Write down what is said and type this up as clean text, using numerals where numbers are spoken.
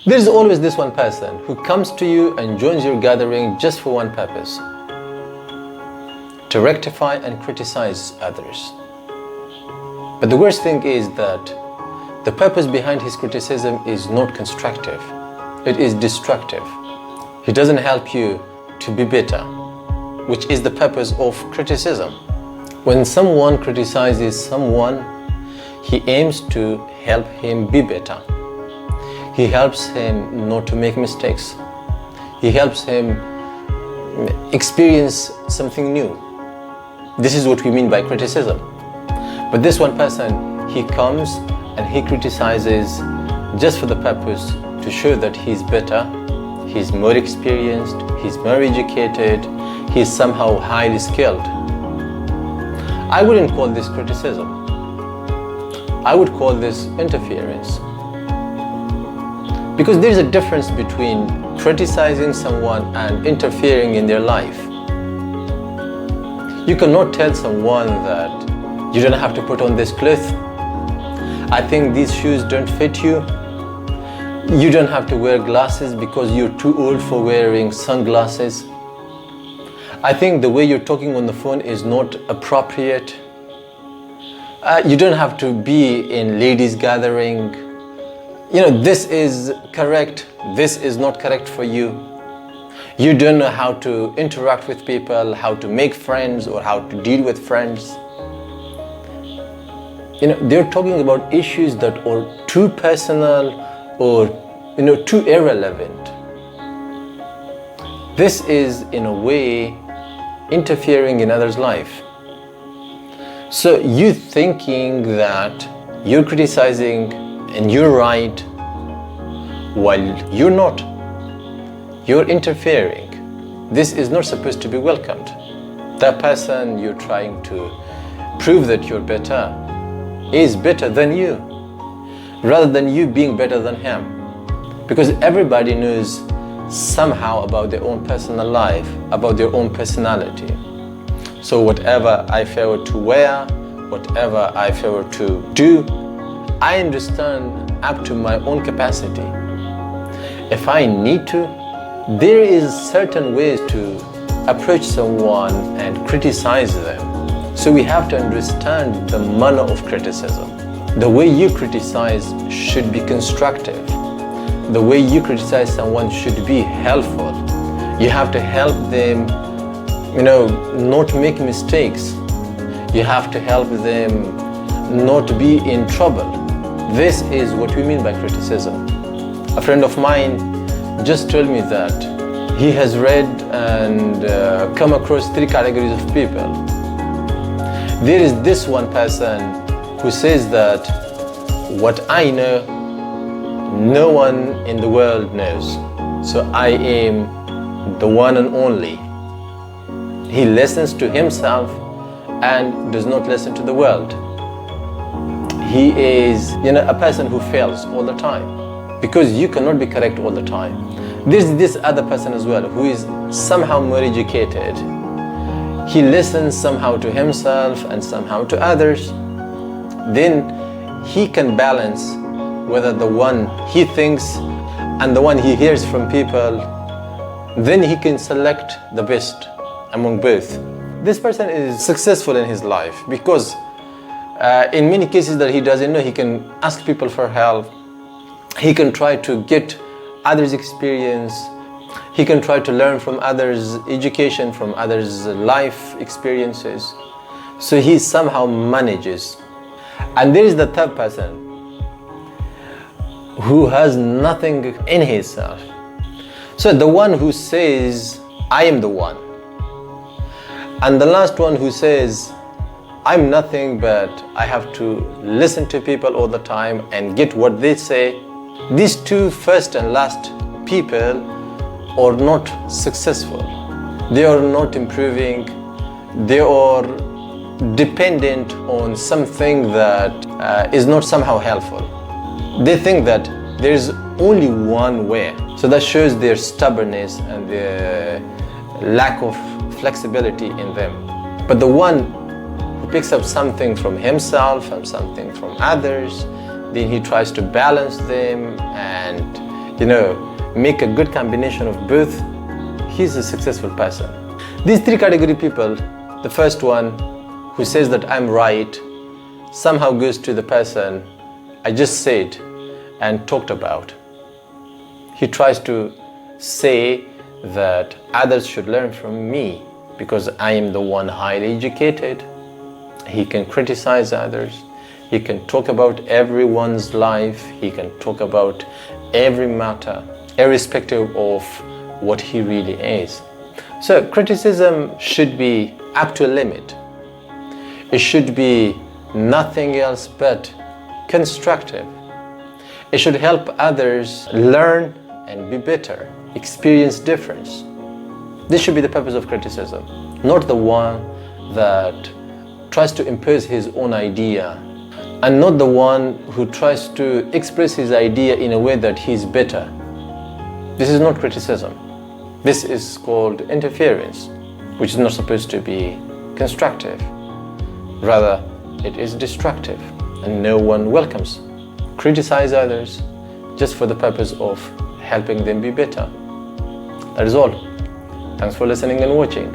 There's always this one person who comes to you and joins your gathering just for one purpose: to rectify and criticize others. But the worst thing is that the purpose behind his criticism is not constructive. It is destructive. He doesn't help you to be better, which is the purpose of criticism. When someone criticizes someone, he aims to help him be better. He helps him not to make mistakes. He helps him experience something new. This is what we mean by criticism. But this one person, he comes and he criticizes just for the purpose to show that he's better, he's more experienced, he's more educated, he's somehow highly skilled. I wouldn't call this criticism. I would call this interference. Because there's a difference between criticizing someone and interfering in their life. You cannot tell someone that you don't have to put on this clothes. I think these shoes don't fit you. You don't have to wear glasses because you're too old for wearing sunglasses. I think the way you're talking on the phone is not appropriate. You don't have to be in ladies' gathering. This is correct, this is not correct for you. You don't know how to interact with people, how to make friends or how to deal with friends. They're talking about issues that are too personal or too irrelevant. This is in a way interfering in others' life. So you thinking that you're criticizing and you're right while you're not. You're interfering. This is not supposed to be welcomed. That person you're trying to prove that you're better is better than you, rather than you being better than him. Because everybody knows somehow about their own personal life, about their own personality. So whatever I favor to wear, whatever I favor to do, I understand up to my own capacity. If I need to, there is certain ways to approach someone and criticize them. So we have to understand the manner of criticism. The way you criticize should be constructive. The way you criticize someone should be helpful. You have to help them, not make mistakes. You have to help them not be in trouble. This is what we mean by criticism. A friend of mine just told me that he has read and come across 3 categories of people. There is this one person who says that what I know, no one in the world knows. So I am the one and only. He listens to himself and does not listen to the world. He is, a person who fails all the time, because you cannot be correct all the time. There's this other person as well who is somehow more educated. He listens somehow to himself and somehow to others. Then he can balance whether the one he thinks and the one he hears from people. Then he can select the best among both. This person is successful in his life because in many cases that he doesn't know, he can ask people for help. He can try to get others' experience. He can try to learn from others' education, from others' life experiences. So he somehow manages. And there is the third person who has nothing in himself. So the one who says, I am the one. And the last one who says, I'm nothing, but I have to listen to people all the time and get what they say. These two first and last people are not successful. They are not improving. They are dependent on something that is not somehow helpful. They think that there is only one way. So that shows their stubbornness and their lack of flexibility in them. But the one who picks up something from himself and something from others, then he tries to balance them and make a good combination of both, he's a successful person. These three category people, the first one who says that I'm right, somehow goes to the person I just said and talked about. He tries to say that others should learn from me because I am the one highly educated. He can criticize others. He can talk about everyone's life. He can talk about every matter, irrespective of what he really is. So criticism should be up to a limit. It should be nothing else but constructive. It should help others learn and be better, experience difference. This should be the purpose of criticism, not the one that tries to impose his own idea, and not the one who tries to express his idea in a way that he's better. This is not criticism. This is called interference, which is not supposed to be constructive. Rather, it is destructive, and no one welcomes. Criticize others just for the purpose of helping them be better. That is all. Thanks for listening and watching.